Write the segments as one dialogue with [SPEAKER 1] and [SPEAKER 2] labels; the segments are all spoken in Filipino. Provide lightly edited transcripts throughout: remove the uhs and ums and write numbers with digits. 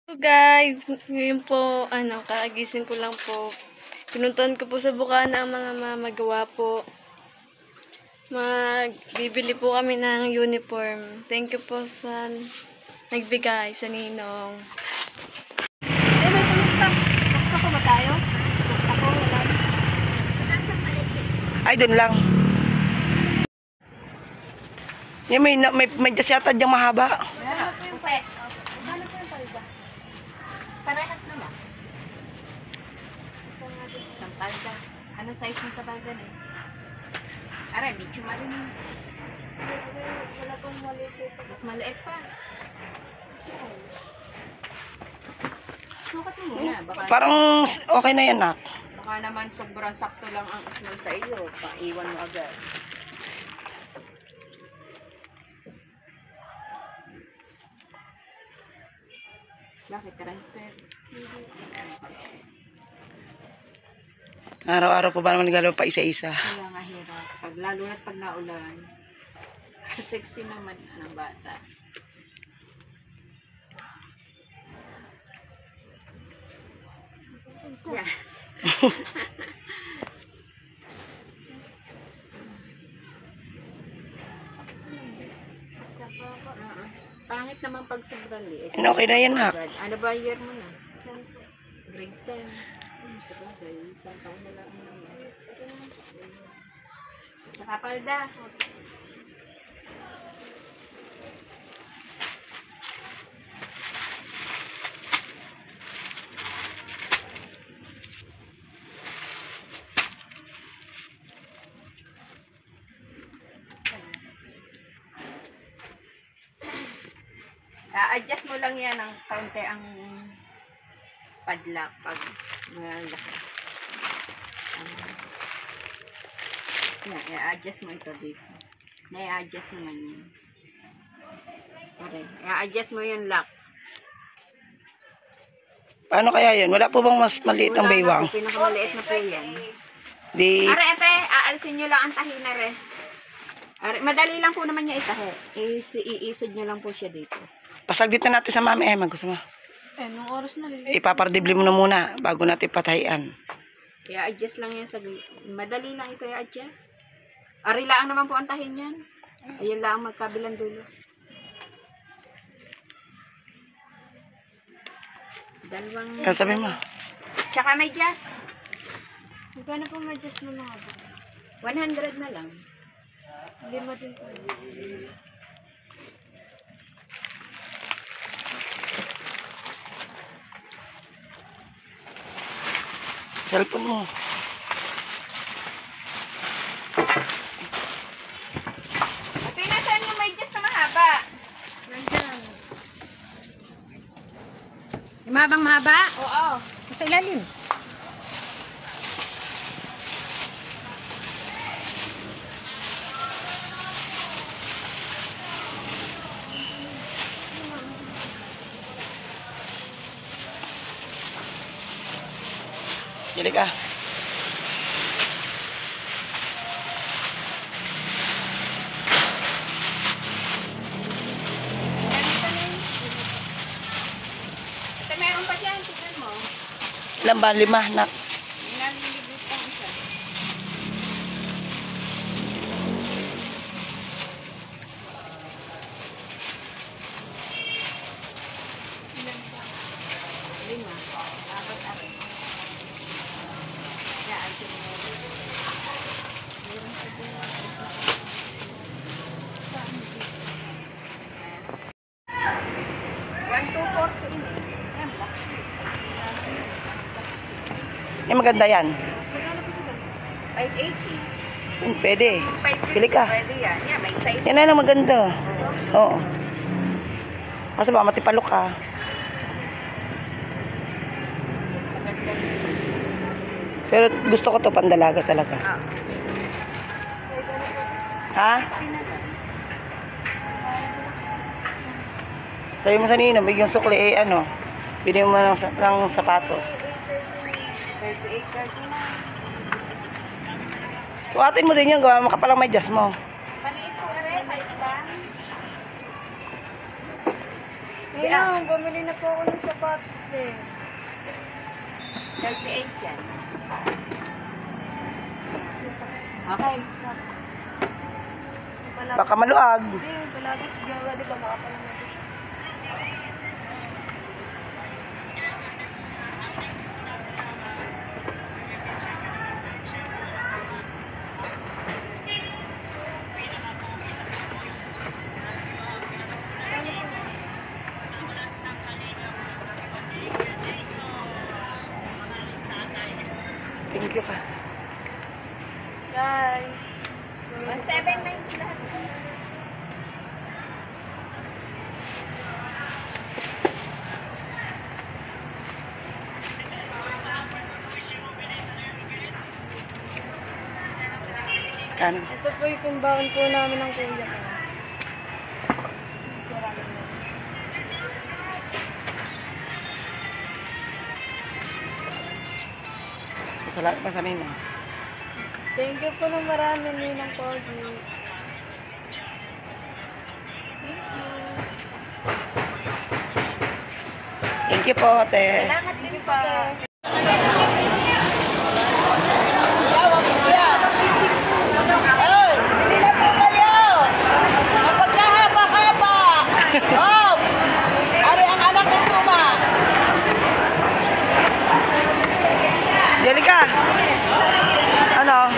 [SPEAKER 1] So guys, ngayon po, kaagising ko lang po. Pinuntahan ko po sa bukana ang mga mamagawa po. Magbibili po kami ng uniform. Thank you po sa nagbigay sa Ninong.
[SPEAKER 2] May pumuksak. Pumuksak ko ba tayo? Pumuksak ko, wala.
[SPEAKER 3] Ay, dun lang. Yan, may jasyata diyang mahaba.
[SPEAKER 2] Meron. Puti. Ano po yung palda? Parehas naman. Isang palda. Ano size mo sa palda na eh? Aray, medyo malin.
[SPEAKER 1] Wala pong maliit po.
[SPEAKER 2] Mas maliit pa. Sukat mo muna. Baka,
[SPEAKER 3] Parang okay na yan, nak.
[SPEAKER 2] baka naman sobrang sakto lang ang small sa iyo. Paiwan mo agad. Bakit transfer?
[SPEAKER 3] Araw-araw po ba naman nagalaw pa isa-isa?
[SPEAKER 2] Kaya nga hirap. Lalo na't pag naulan. Sexy naman ng bata. Yeah. Pangit naman pag sobrang liit.
[SPEAKER 3] Okay na yan, nak.
[SPEAKER 2] Ano ba year mo na? Grade 10. Sabagay, isang taon na lang naman. Nakapalda. Adjust mo lang yan ng kaunti ang padlock pag malaki. I-adjust mo ito dito. I-adjust naman yan. Okay. I-adjust mo yung lock.
[SPEAKER 3] Paano kaya yan? Wala po bang mas maliit ang baywang?
[SPEAKER 2] Wala na po, pinakamaliit na po yan.
[SPEAKER 3] Di,
[SPEAKER 2] Are, ate, aalsin nyo lang ang tahina, re. Are, madali lang po naman niya itahi. Iisod nyo lang po siya dito.
[SPEAKER 3] pasagdit na natin sa mami Emma. Gusto mo?
[SPEAKER 1] Nung oras na rin.
[SPEAKER 3] Ipapardibli mo na muna bago natin patahian.
[SPEAKER 2] Kaya adjust lang yan sa... Madali lang ito i-adjust. Ari lang naman po ang tahin yan. Ayun lang magkabilang dulo. Dalawang...
[SPEAKER 3] Kaya sabi mo.
[SPEAKER 2] Tsaka may jazz.
[SPEAKER 1] Magkano po ma-adjust mo mga ba?
[SPEAKER 2] 100 na lang.
[SPEAKER 1] Lima din po.
[SPEAKER 3] Cellphone mo.
[SPEAKER 2] Ate, nasaan yung may jazz na mahaba?
[SPEAKER 1] Nandiyan.
[SPEAKER 2] Yung mahabang mahaba? Oo. Sa ilalim.
[SPEAKER 3] Kili ka.
[SPEAKER 2] Ate, meron pa dyan. Tignan mo.
[SPEAKER 3] Ilan ba? 5, nak.
[SPEAKER 2] Nalilibot pang isa. Lima. Apat. Yeah, I think meron pa dyan. 1,240 ini. Yan, black.
[SPEAKER 3] Maganda yan.
[SPEAKER 2] 580.
[SPEAKER 3] Pwede.
[SPEAKER 2] 550.
[SPEAKER 3] Pili ka.
[SPEAKER 2] Pwede yan. Yeah, may size.
[SPEAKER 3] Yan na lang maganda. Oo. Kasi ba matipalok ka.
[SPEAKER 2] Maganda.
[SPEAKER 3] Pero gusto ko to pandalaga talaga.
[SPEAKER 2] Ah.
[SPEAKER 3] Ha? Sabi mo sa Nino, bigyan sukli ano. Bili mo ng sapatos.
[SPEAKER 2] 38, 39.
[SPEAKER 3] Sukatin mo din yan, gawa mo ka palang may adjust mo.
[SPEAKER 2] Maliit po, are, 5 lang.
[SPEAKER 1] Ninong, bumili na po ako ng sapatos din.
[SPEAKER 2] 38 yan. Okay.
[SPEAKER 3] Baka maluag.
[SPEAKER 1] Hindi, palagis gawa, di ba makapalamagis.
[SPEAKER 3] Thank you ka.
[SPEAKER 1] Guys.
[SPEAKER 2] 790 lahat.
[SPEAKER 3] Kano?
[SPEAKER 1] Ito po yung pambaon po namin ng kuya ko.
[SPEAKER 3] Salamat pa sa nino.
[SPEAKER 1] Thank you po ng marami, Ninang Pogi.
[SPEAKER 3] Thank you po, te.
[SPEAKER 2] Salamat din po.
[SPEAKER 3] Jelika. Ano?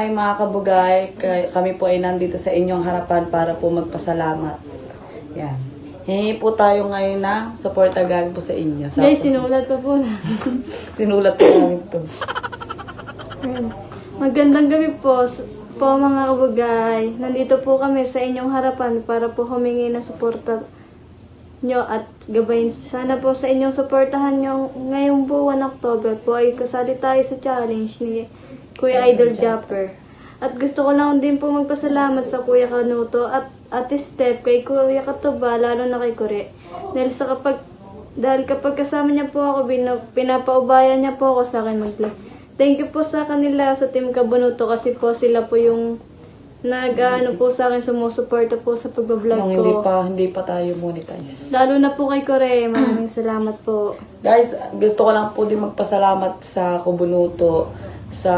[SPEAKER 3] ay mga kabugay, kami po ay nandito sa inyong harapan para po magpasalamat. Yan. Hingi po tayo ngayon ng suporta galing po sa inyo.
[SPEAKER 1] Guys, sinulat pa po na.
[SPEAKER 3] Sinulat po namin to.
[SPEAKER 1] Magandang gabi po mga kabugay. Nandito po kami sa inyong harapan para po humingi ng suporta nyo at gabayin. Sana po sa inyong suportahan nyo ngayong buwan October po ay kasali tayo sa challenge ni Kuya Idol Japper. At gusto ko lang din po magpasalamat sa Kuya Kanuto at Ate Step, kay Kuya Katuba, lalo na kay Kure. Dahil kapag kasama niya po ako, pinapaubayan niya po ako sa akin mag-vlog. Thank you po sa kanila, sa Team Kabunuto, kasi po sila po yung nag-ano po sa akin, sumusuporta po sa pagbablog ko.
[SPEAKER 3] Hindi pa tayo monetize.
[SPEAKER 1] Lalo na po kay Kore, maraming salamat po.
[SPEAKER 3] Guys, gusto ko lang po din magpasalamat sa Kubunuto, sa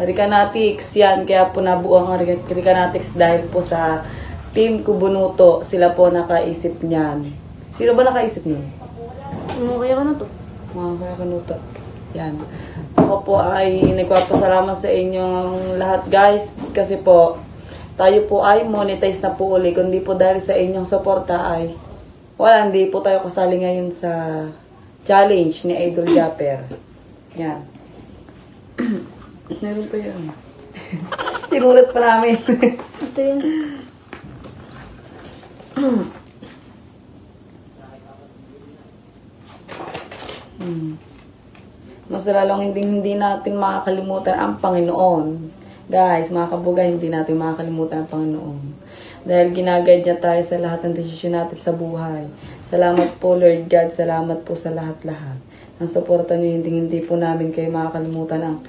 [SPEAKER 3] Ricanatics, yan. Kaya po nabuo ang Ricanatics dahil po sa Team Kubunuto, sila po nakaisip niyan. Sino ba nakaisip niyo?
[SPEAKER 1] Kuya Kanuto.
[SPEAKER 3] Kuya Kanuto. Yan. Ako po ay nagpapasalamat sa inyong lahat, guys, kasi po tayo po ay monetize na po uli. Kundi po dahil sa inyong suporta ay hindi po tayo kasali ngayon sa challenge ni Idol Japper. Yan. Meron pa yan. Tinulat pa namin.
[SPEAKER 1] Ito yun.
[SPEAKER 3] Mas lalong hindi natin makakalimutan ang Panginoon. Guys, mga kabugay, hindi natin makakalimutan ang Panginoon. Dahil ginagayad niya tayo sa lahat ng desisyon natin sa buhay. Salamat po, Lord God. Salamat po sa lahat-lahat. Ang suporta niyo, hindi po namin kayo makakalimutan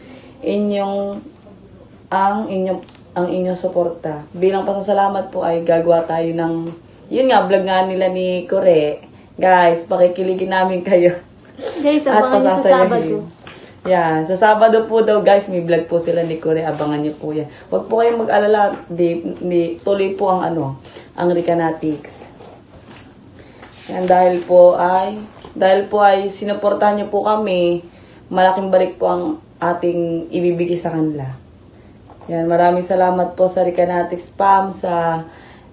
[SPEAKER 3] ang inyong suporta. Bilang pasasalamat po ay gagawa tayo ng, yun nga, vlog nga nila ni Kore. Guys, pakikiligin namin kayo.
[SPEAKER 1] Guys, abangan niyo sa Sabado.
[SPEAKER 3] Yan, sa Sabado po daw, guys, may vlog po sila ni Kore. Abangan niyo po yan. Huwag po kayong mag-alala. Tuloy po ang Ricanatics. Yan, dahil po ay sinuportahan niyo po kami, malaking balik po ang ating ibibigay sa kanila. Yan, maraming salamat po sa Ricanatics Spam, sa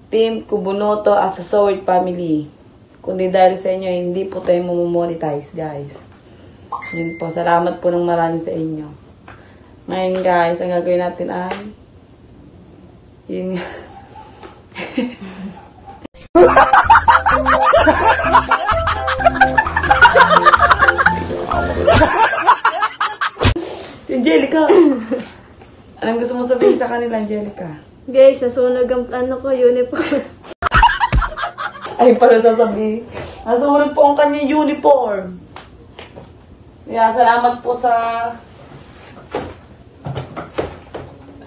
[SPEAKER 3] Team Kubunuto at sa Soward Family. Kundi dahil sa inyo, hindi po tayo mamonetize, guys. Yun po, salamat po ng marami sa inyo. Ngayon, guys, ang gagawin natin ay yun nga. Angelica! Anong gusto mo sabihin sa kanila, Angelica?
[SPEAKER 1] Guys, nasunog ang uniform.
[SPEAKER 3] Ay, para sasabihin. Nasunog po ang kanyang uniform. Yeah, salamat po sa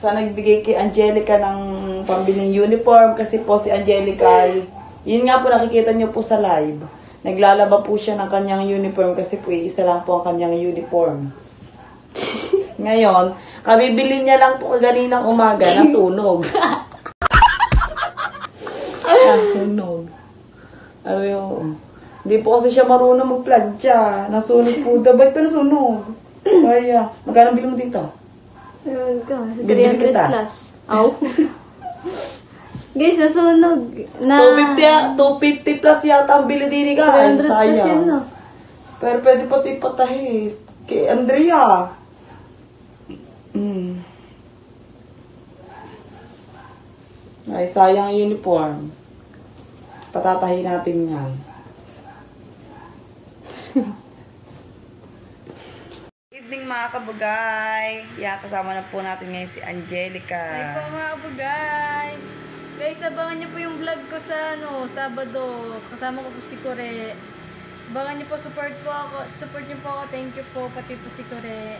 [SPEAKER 3] nagbigay kay Angelica ng pambiling uniform. Kasi po si Angelica ay, yun nga po nakikita niyo po sa live. Naglalaba po siya ng kanyang uniform kasi po isa lang po ang kanyang uniform. Ngayon, kabibili niya lang po kaninang umaga, nasunog. Nasunog. Ayun. Hindi po kasi siya marunong magplantya. Nasunog po. Ba't pa nasunog? Sayang. Magkano bili mo dito?
[SPEAKER 1] Ayun ka.
[SPEAKER 3] Bibili
[SPEAKER 1] 300
[SPEAKER 3] kita.
[SPEAKER 1] plus. Aw. Guys, nasunog.
[SPEAKER 3] 250 plus yata ang bili din ka.
[SPEAKER 1] 300 plus yun, no?
[SPEAKER 3] Pero pwede pati patahit. Kay Andrea. Ay, sayang ang uniform. Patatahin natin yan. Evening mga kabugay. Kasama na po natin ngayon si Angelica.
[SPEAKER 1] Ay po mga kabugay. Guys, abangan niyo po yung vlog ko sa Sabado. Kasama ko po si Kore. Abangan niyo po, support niyo po ako. Thank you po, pati po si Kore.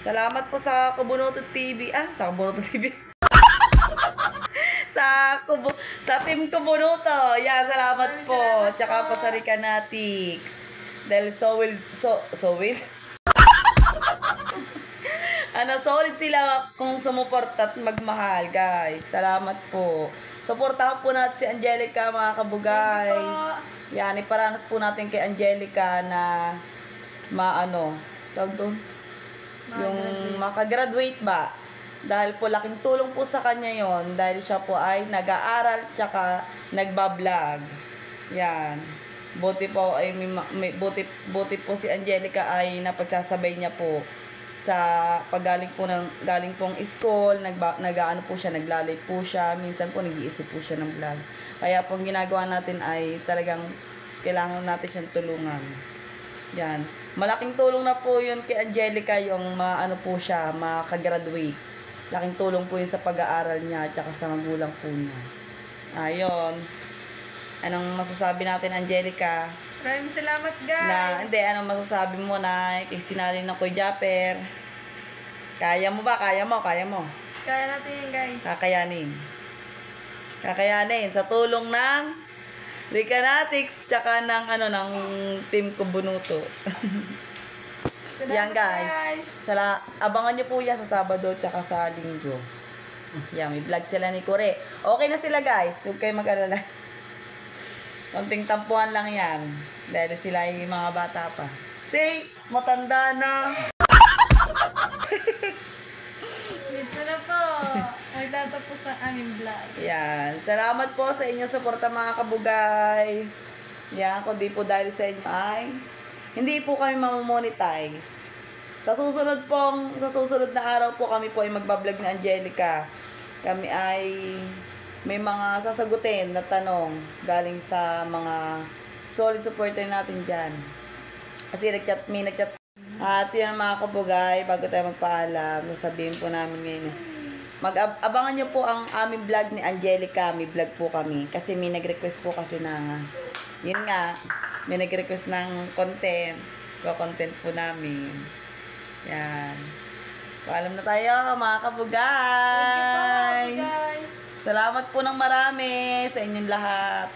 [SPEAKER 3] Salamat po sa Kubunuto TV. Sa Kubunuto TV. sa Team Kubunuto. Salamat po. Tsaka po sa Ricanatics. Dahil solid sila kung sumuporta at magmahal, guys. Salamat po. Suportahan po natin si Angelica, mga kabugay. Yan, iparanas po natin kay Angelica na tawag doon? Yung makagraduate ba? Dahil po laking tulong po sa kanya yon dahil siya po ay nag-aaral tsaka nagbablog. Yan. Buti po ay buti po si Angelica ay napagsasabay niya po sa galing pong school, nag-aano po siya, naglalay po siya, minsan po nag-iisip po siya ng vlog. Kaya po ang ginagawa natin ay talagang kailangan natin siyang tulungan. Yan. Malaking tulong na po yun kay Angelica yung ano po siya, makagraduate. Laking tulong po yun sa pag-aaral niya at sa magulang po niya. Ayun. Anong masasabi natin, Angelica?
[SPEAKER 1] Maraming salamat, guys.
[SPEAKER 3] Hindi, anong masasabi mo na sinalin ng Kuya Japper? Kaya mo ba? Kaya mo?
[SPEAKER 1] Kaya natin yan, guys.
[SPEAKER 3] Kakayanin. Sa tulong ng Ricanatics, tsaka ng Team Kubunuto. Yan, guys. Abangan nyo po yan sa Sabado tsaka sa Linggo. Yan, may vlog sila ni Kure. Okay na sila, guys. Huwag kayo mag-alala. Konting tampuhan lang yan. Dahil sila yung mga bata pa. Say, matanda na.
[SPEAKER 1] Dito na po. Magtatapos ang aming vlog.
[SPEAKER 3] Yan. Salamat po sa inyong suporta, mga kabugay. Yan, kundi po dahil sa inyo ay hindi po kami mamonetize. Sa susunod na araw po kami po ay magbablog ni Angelica. Kami ay may mga sasagutin na tanong galing sa mga solid supporter natin dyan. Kasi may nagchat. At yun mga kabugay, bago tayo magpaalam, sasabihin po namin ngayon. Abangan nyo po ang aming vlog ni Angelica. May vlog po kami. Kasi may nag-request po kasi yun nga, may nag-request ng content. Content po namin. Yan. Paalam na tayo mga kabugay.
[SPEAKER 1] Thank you po, guys.
[SPEAKER 3] Salamat po ng marami sa inyong lahat.